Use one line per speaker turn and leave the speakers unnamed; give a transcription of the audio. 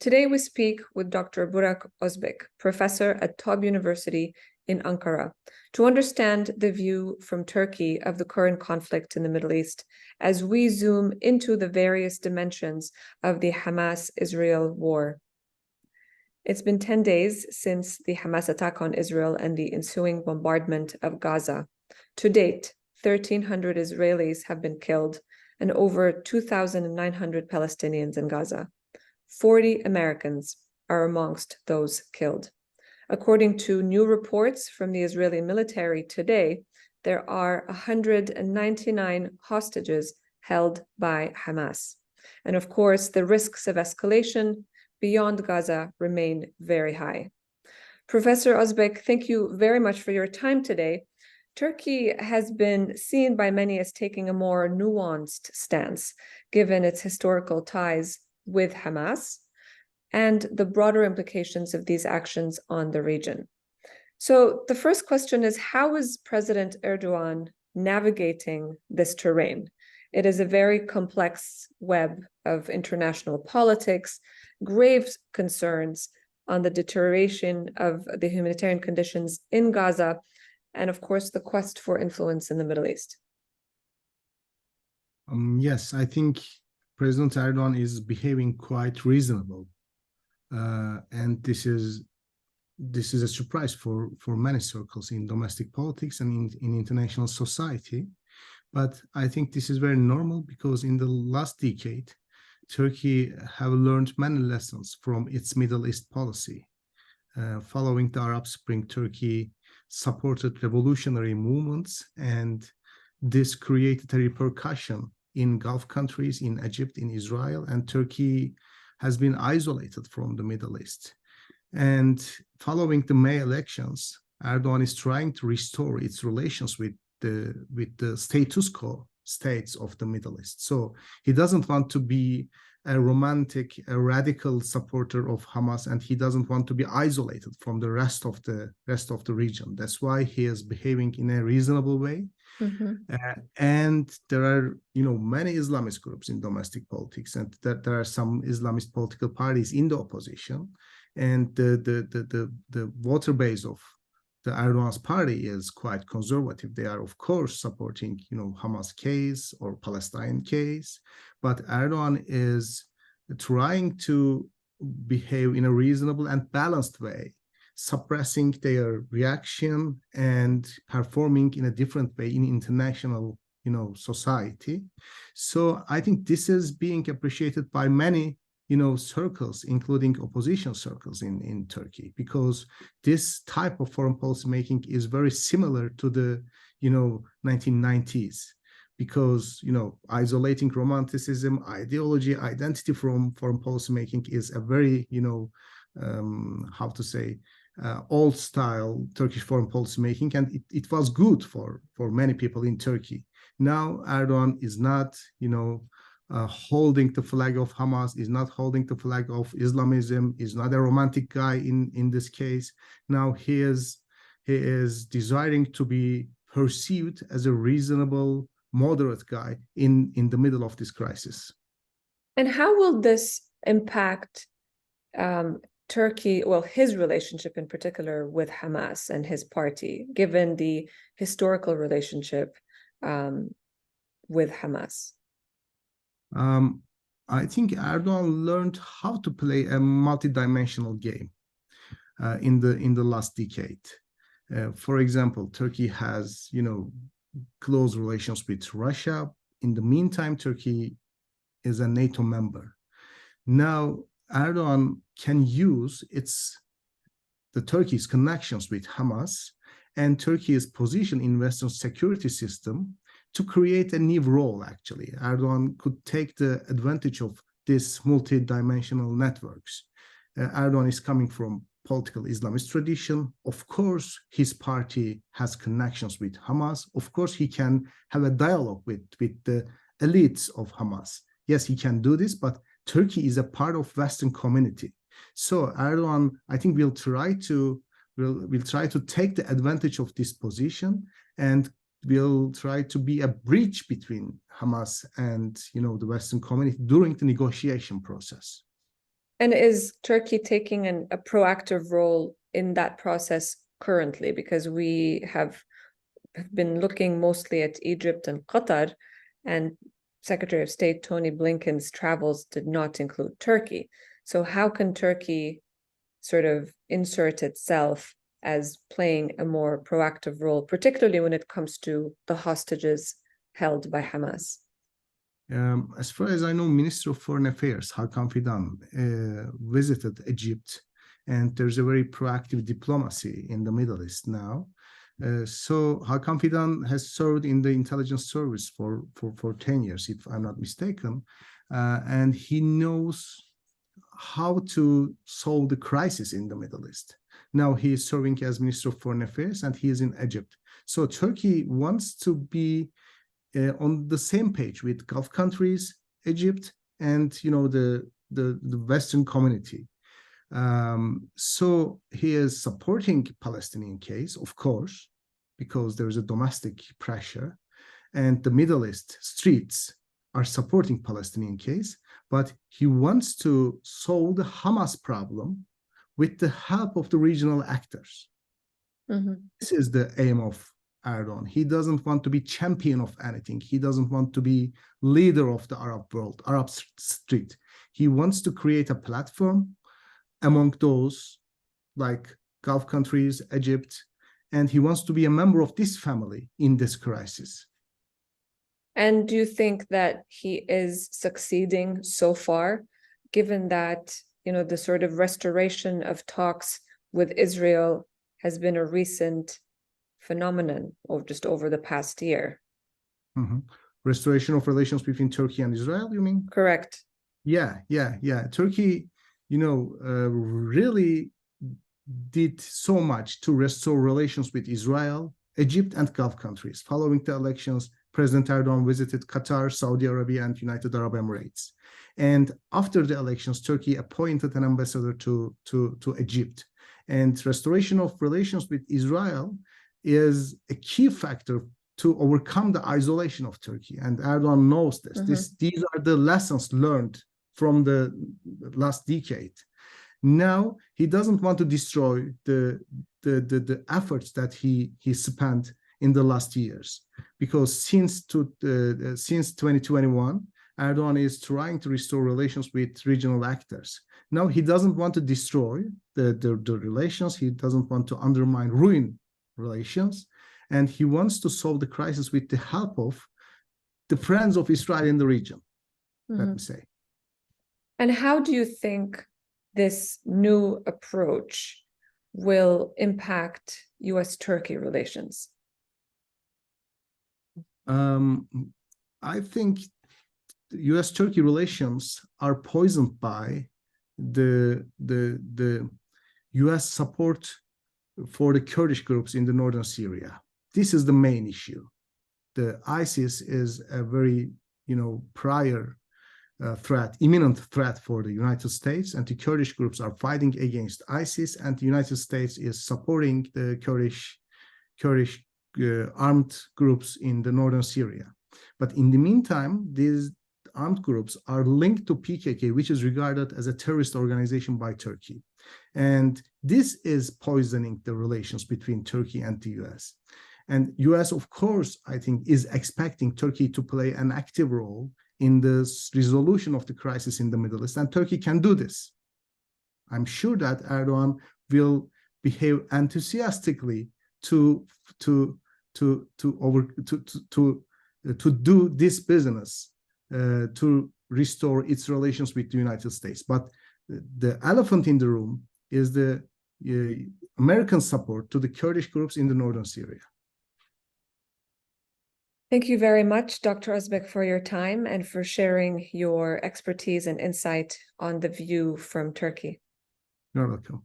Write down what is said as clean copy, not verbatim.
Today we speak with Dr. Burak Ozpek, professor at TOBB University in Ankara, to understand the view from Turkey of the current conflict in the Middle East as we zoom into the various dimensions of the Hamas-Israel war. It's been 10 days since the Hamas attack on Israel and the ensuing bombardment of Gaza. To date, 1,300 Israelis have been killed and over 2,900 Palestinians in Gaza. 40 Americans are amongst those killed. According to new reports from the Israeli military today, there are 199 hostages held by Hamas. And of course, the risks of escalation beyond Gaza remain very high. Professor Ozpek, thank you very much for your time today. Turkey has been seen by many as taking a more nuanced stance, given its historical ties with Hamas and the broader implications of these actions on the region. So the first question is, how is President Erdogan navigating this terrain? It is a very complex web of international politics, grave concerns on the deterioration of the humanitarian conditions in Gaza, and of course, the quest for influence in the Middle East.
Yes, I think President Erdogan is behaving quite reasonable, and this is a surprise for many circles in domestic politics and in international society. But I think this is very normal because in the last decade, Turkey have learned many lessons from its Middle East policy. Following the Arab Spring, Turkey supported revolutionary movements, and this created a repercussion in Gulf countries, in Egypt, in Israel, and Turkey has been isolated from the Middle East. And following the May elections, Erdogan is trying to restore its relations with the status quo states of the Middle East. So he doesn't want to be a radical supporter of Hamas, and he doesn't want to be isolated from the rest of the region. That's why he is behaving in a reasonable way. Mm-hmm. And there are, many Islamist groups in domestic politics, and that there are some Islamist political parties in the opposition, and the voter base of the Erdogan's party is quite conservative. They are, of course, supporting, Hamas case or Palestine case, but Erdogan is trying to behave in a reasonable and balanced way, suppressing their reaction and performing in a different way in international, society. So I think this is being appreciated by many, circles, including opposition circles in Turkey, because this type of foreign policy making is very similar to the, 1990s, because, isolating romanticism, ideology, identity from foreign policy making is a very, old style Turkish foreign policy making, and it was good for many people in Turkey. Now Erdogan is not, holding the flag of Hamas, is not holding the flag of Islamism, is not a romantic guy in this case. Now he is desiring to be perceived as a reasonable, moderate guy in the middle of this crisis.
And how will this impact Turkey, his relationship in particular with Hamas and his party, given the historical relationship with Hamas?
I think Erdogan learned how to play a multidimensional game in the last decade. For example, Turkey has, close relations with Russia. In the meantime, Turkey is a NATO member. Now, Erdogan can use Turkey's connections with Hamas and Turkey's position in Western security system to create a new role, actually. Erdogan could take the advantage of these multi-dimensional networks. Erdogan is coming from political Islamist tradition. Of course, his party has connections with Hamas. Of course, he can have a dialogue with the elites of Hamas. Yes, he can do this, but Turkey is a part of Western community. So Erdogan, I think, will try to take the advantage of this position, and will try to be a bridge between Hamas and the Western community during the negotiation process.
And is Turkey taking a proactive role in that process currently? Because we have been looking mostly at Egypt and Qatar, and Secretary of State Tony Blinken's travels did not include Turkey. So how can Turkey sort of insert itself as playing a more proactive role, particularly when it comes to the hostages held by Hamas?
As far as I know, Minister of Foreign Affairs, Hakan Fidan, visited Egypt, and there's a very proactive diplomacy in the Middle East now. So Hakan Fidan has served in the intelligence service for 10 years, if I'm not mistaken, and he knows how to solve the crisis in the Middle East. Now he is serving as Minister of Foreign Affairs, and he is in Egypt. So Turkey wants to be on the same page with Gulf countries, Egypt, and the Western community. So he is supporting Palestinian case, of course, because there is a domestic pressure, and the Middle East streets are supporting Palestinian case, but he wants to solve the Hamas problem with the help of the regional actors. Mm-hmm. This is the aim of Erdogan. He doesn't want to be champion of anything. He doesn't want to be leader of the Arab world, Arab street. He wants to create a platform among those like Gulf countries, Egypt, and he wants to be a member of this family in this crisis.
And do you think that he is succeeding so far, given that, the sort of restoration of talks with Israel has been a recent phenomenon over the past year?
Mm-hmm. Restoration of relations between Turkey and Israel, you mean?
Correct.
Yeah. Turkey, really did so much to restore relations with Israel, Egypt, and Gulf countries. Following the elections, President Erdogan visited Qatar, Saudi Arabia, and United Arab Emirates. And after the elections, Turkey appointed an ambassador to Egypt. And restoration of relations with Israel is a key factor to overcome the isolation of Turkey. And Erdogan knows this. Mm-hmm. These are the lessons learned from the last decade. Now, he doesn't want to destroy the efforts that he spent in the last years, because since 2021, Erdogan is trying to restore relations with regional actors. Now, he doesn't want to destroy the relations. He doesn't want to undermine, ruin relations, and he wants to solve the crisis with the help of the friends of Israel in the region, mm-hmm. let me say.
And how do you think this new approach will impact U.S.-Turkey relations?
I think U.S.-Turkey relations are poisoned by the U.S. support for the Kurdish groups in the northern Syria. This is the main issue. The ISIS is a very, prior threat, imminent threat for the United States, and the Kurdish groups are fighting against ISIS, and the United States is supporting the Kurdish armed groups in the northern Syria. But in the meantime, these armed groups are linked to PKK, which is regarded as a terrorist organization by Turkey. And this is poisoning the relations between Turkey and the US. And US, of course, I think, is expecting Turkey to play an active role in the resolution of the crisis in the Middle East, and Turkey can do this. I'm sure that Erdogan will behave enthusiastically to do this business to restore its relations with the United States. But the elephant in the room is the American support to the Kurdish groups in the northern Syria.
Thank you very much, Dr. Ozpek, for your time and for sharing your expertise and insight on the view from Turkey.
You're welcome.